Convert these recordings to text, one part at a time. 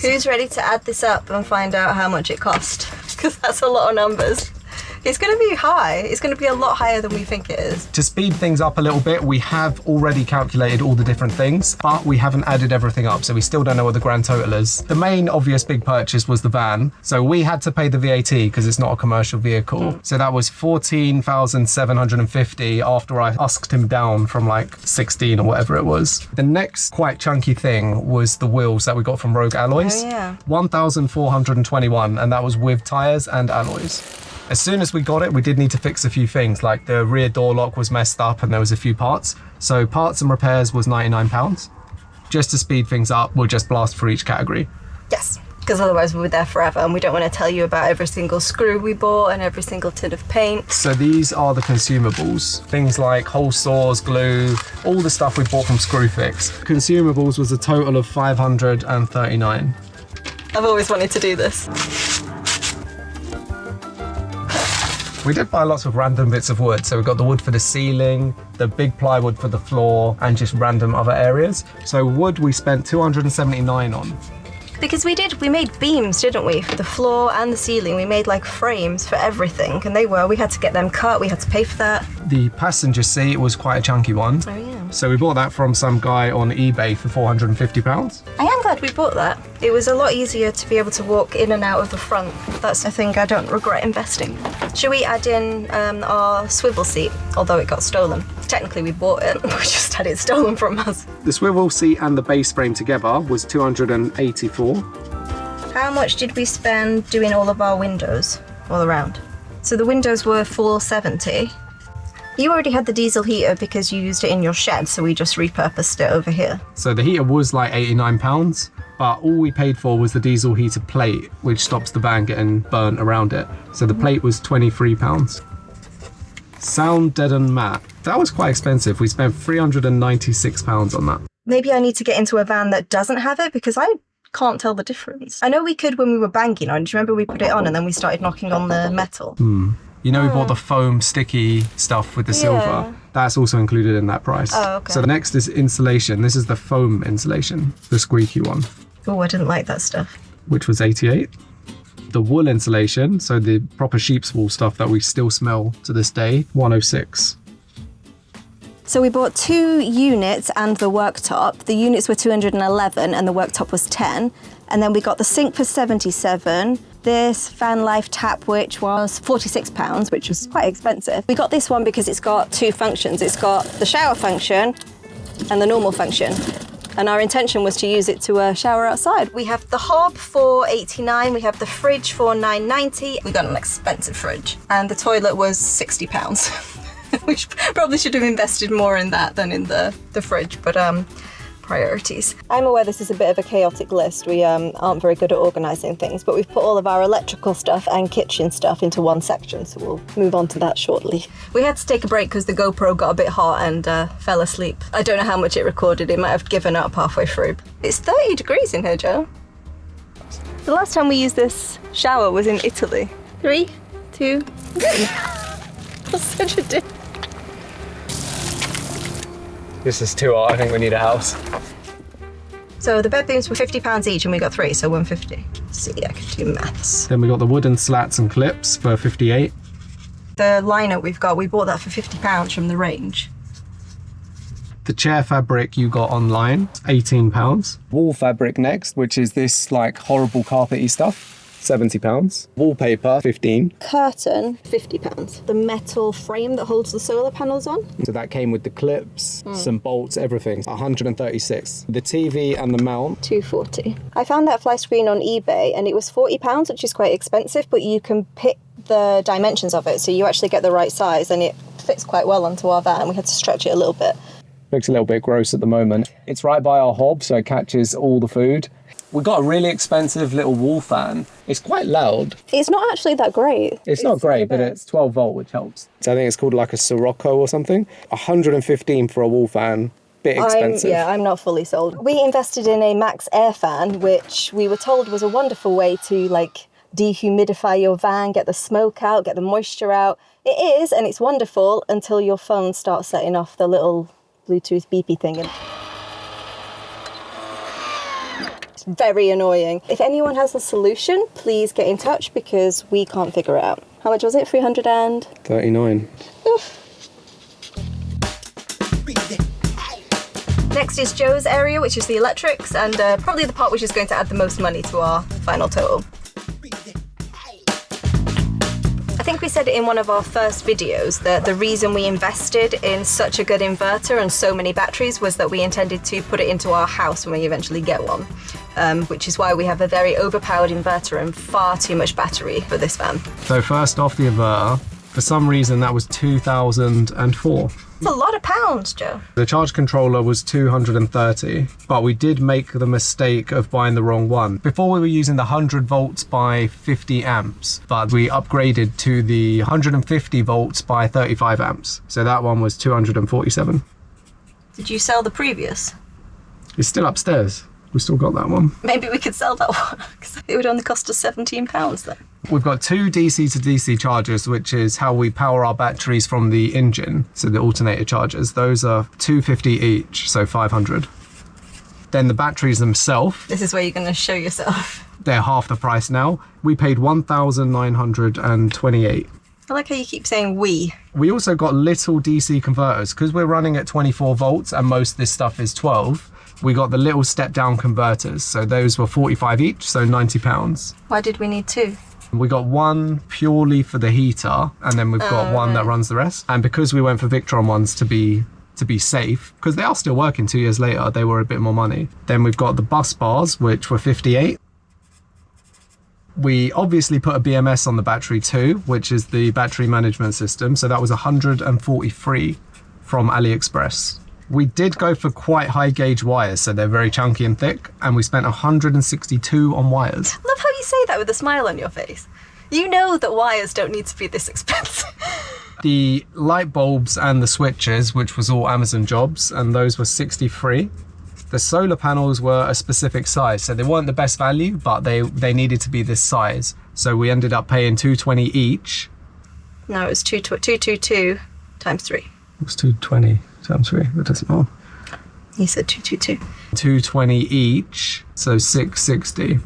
Who's ready to add this up and find out how much it cost? Because that's a lot of numbers. It's going to be high. It's going to be a lot higher than we think it is. To speed things up a little bit, we have already calculated all the different things, but we haven't added everything up, so we still don't know what the grand total is. The main obvious big purchase was the van, so we had to pay the VAT because it's not a commercial vehicle. So that was 14,750 after I asked him down from like 16 or whatever it was. The next quite chunky thing was the wheels that we got from Rogue Alloys. Oh, yeah. 1,421, and that was with tyres and alloys. As soon as we got it, we did need to fix a few things, like the rear door lock was messed up and there was a few parts. So parts and repairs was £99. Just to speed things up, we'll just blast for each category. Yes, because otherwise we'll be there forever and we don't want to tell you about every single screw we bought and every single tin of paint. So these are the consumables. Things like hole saws, glue, all the stuff we bought from Screwfix. Consumables was a total of 539. I've always wanted to do this. We did buy lots of random bits of wood. So we got the wood for the ceiling, the big plywood for the floor, and just random other areas. So wood we spent 279 on. Because we made beams, didn't we? For the floor and the ceiling. We made like frames for everything. And we had to get them cut, we had to pay for that. The passenger seat was quite a chunky one. Oh yeah. So we bought that from some guy on eBay for £450. I am glad we bought that. It was a lot easier to be able to walk in and out of the front. That's a thing I don't regret investing. Should we add in our swivel seat, although it got stolen? Technically we bought it, we just had it stolen from us. The swivel seat and the base frame together was 284. How much did we spend doing all of our windows all around? So the windows were 470. You already had the diesel heater because you used it in your shed, so we just repurposed it over here. So the heater was like £89, but all we paid for was the diesel heater plate, which stops the van getting burnt around it. So the plate was £23. Sound deaden mat. That was quite expensive. We spent £396 on that. Maybe I need to get into a van that doesn't have it because I can't tell the difference. I know we could when we were banging on. Do you remember we put it on and then we started knocking on the metal? You know, we bought the foam sticky stuff with the silver. That's also included in that price. Oh, okay. So the next is insulation. This is the foam insulation, the squeaky one. Oh, I didn't like that stuff. Which was 88. The wool insulation, so the proper sheep's wool stuff that we still smell to this day, 106. So we bought 2 units and the worktop. The units were 211 and the worktop was 10. And then we got the sink for 77. This Vanlife tap, which was £46, which was quite expensive. We got this one because it's got 2 functions. It's got the shower function and the normal function. And our intention was to use it to shower outside. We have the hob for £89. We have the fridge for £9.90. We got an expensive fridge. And the toilet was £60. We probably should have invested more in that than in the fridge, but priorities. I'm aware this is a bit of a chaotic list. We aren't very good at organising things, but we've put all of our electrical stuff and kitchen stuff into one section, so we'll move on to that shortly. We had to take a break because the GoPro got a bit hot and fell asleep. I don't know how much it recorded. It might have given up halfway through. It's 30 degrees in here, Joe. The last time we used this shower was in Italy. 3, 2, 1. That's such a dick. This is too hot. I think we need a house. So the bed beams were £50 each and we got 3, so 150. See, I can do maths. Then we got the wooden slats and clips for 58. The liner we bought that for £50 from the range. The chair fabric you got online, £18. Wall fabric next, which is this like horrible carpety stuff. £70. Wallpaper, 15. Curtain, £50. The metal frame that holds the solar panels on. So that came with the clips, some bolts, everything. 136. The TV and the mount. £240. I found that fly screen on eBay and it was £40, which is quite expensive, but you can pick the dimensions of it, so you actually get the right size and it fits quite well onto our van. We had to stretch it a little bit. Looks a little bit gross at the moment. It's right by our hob, so it catches all the food. We got a really expensive little wall fan. It's quite loud. It's not actually that great. It's not great, but it's 12 volt, which helps. So I think it's called like a Sirocco or something. 115 for a wall fan. Bit expensive. I'm not fully sold. We invested in a Max air fan, which we were told was a wonderful way to like dehumidify your van, get the smoke out, get the moisture out. It is, and it's wonderful until your phone starts setting off the little Bluetooth beepy thing. And very annoying. If anyone has a solution, please get in touch because we can't figure it out. How much was it? 39. Next is Joe's area, which is the electrics, and probably the part which is going to add the most money to our final total. I think we said it in one of our first videos that the reason we invested in such a good inverter and so many batteries was that we intended to put it into our house when we eventually get one, which is why we have a very overpowered inverter and far too much battery for this van. So first off, the inverter. For some reason, that was 2004. It's a lot of pounds, Joe. The charge controller was 230, but we did make the mistake of buying the wrong one. Before we were using the 100 volts by 50 amps, but we upgraded to the 150 volts by 35 amps. So that one was 247. Did you sell the previous? It's still upstairs. We still got that one. Maybe we could sell that one, because it would only cost us £17 then. We've got 2 DC to DC chargers, which is how we power our batteries from the engine. So the alternator chargers, those are $250 each, so 500. Then the batteries themselves. This is where you're going to show yourself. They're half the price now. We paid 1,928. I like how you keep saying we. We also got little DC converters because we're running at 24 volts and most of this stuff is 12. We got the little step down converters. So those were 45 each, so £90. Why did we need 2? We got one purely for the heater, and then we've got one that runs the rest. And because we went for Victron ones to be safe, because they are still working 2 years later, they were a bit more money. Then we've got the bus bars, which were 58. We obviously put a BMS on the battery too, which is the battery management system. So that was 143 from AliExpress. We did go for quite high gauge wires, so they're very chunky and thick, and we spent 162 on wires. I love how you say that with a smile on your face. You know that wires don't need to be this expensive. The light bulbs and the switches, which was all Amazon jobs, and those were 63. The solar panels were a specific size, so they weren't the best value, but they needed to be this size. So we ended up paying 220 each. No, it was 222 times 3. It was 220 times 3, that doesn't matter. You said 222. 220 each, so 660.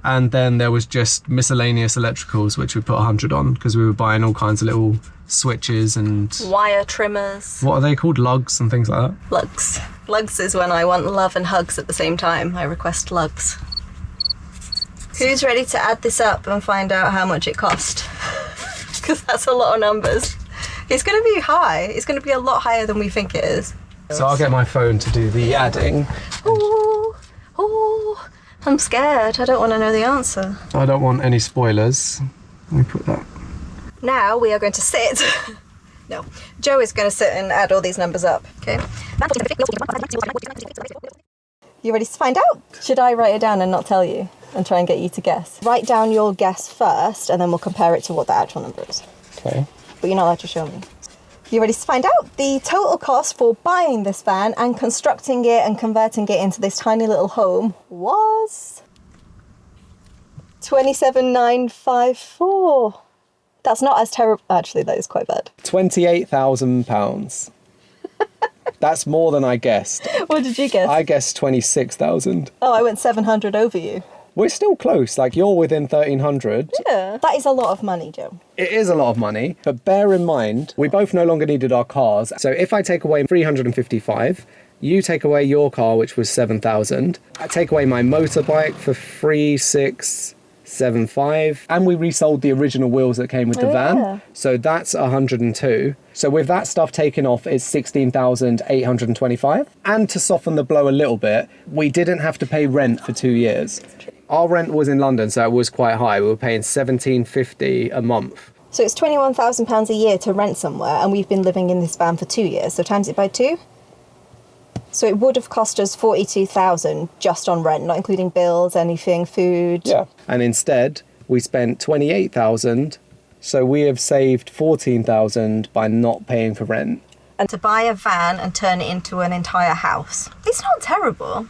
And then there was just miscellaneous electricals, which we put 100 on because we were buying all kinds of little switches and wire trimmers. What are they called? Lugs and things like that? Lugs. Lugs is when I want love and hugs at the same time. I request lugs. Who's ready to add this up and find out how much it cost? Because that's a lot of numbers. It's going to be high. It's going to be a lot higher than we think it is. So I'll get my phone to do the adding. Ooh, I'm scared. I don't want to know the answer. I don't want any spoilers. Let me put that. Now we are going to sit. No, Joe is going to sit and add all these numbers up. Okay. You ready to find out? Should I write it down and not tell you and try and get you to guess? Write down your guess first and then we'll compare it to what the actual number is. Okay. But you're not allowed to show me. You ready to find out? The total cost for buying this van and constructing it and converting it into this tiny little home was £27,954. That's not as terrible. Actually, that is quite bad. £28,000. That's more than I guessed. What did you guess? I guessed 26,000. Oh, I went 700 over you. We're still close, like you're within 1,300. Yeah. That is a lot of money, Joe. It is a lot of money, but bear in mind, we both no longer needed our cars. So if I take away 355, you take away your car, which was 7,000. I take away my motorbike for 3,675, and we resold the original wheels that came with the van. So that's 102. So with that stuff taken off, it's 16,825. And to soften the blow a little bit, we didn't have to pay rent for 2 years. Our rent was in London, so it was quite high. We were paying £1,750 a month. So it's £21,000 a year to rent somewhere, and we've been living in this van for 2 years. So times it by 2. So it would have cost us 42,000 just on rent, not including bills, anything, food. Yeah. And instead, we spent 28,000. So we have saved 14,000 by not paying for rent. And to buy a van and turn it into an entire house. It's not terrible.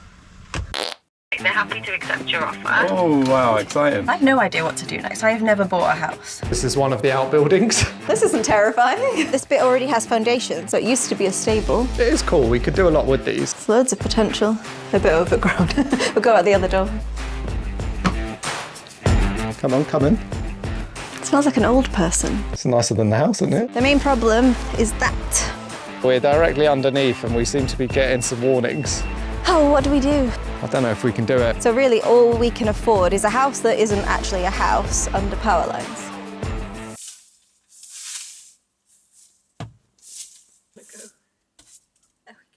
they're happy to accept your offer. Oh, wow, exciting. I have no idea what to do next. I have never bought a house. This is one of the outbuildings. This isn't terrifying. This bit already has foundation, so it used to be a stable. It is cool. We could do a lot with these. There's loads of potential. A bit overgrown. We'll go out the other door. Come on, come in. It smells like an old person. It's nicer than the house, isn't it? The main problem is that. We're directly underneath and we seem to be getting some warnings. Oh, what do we do? I don't know if we can do it. So really all we can afford is a house that isn't actually a house under power lines.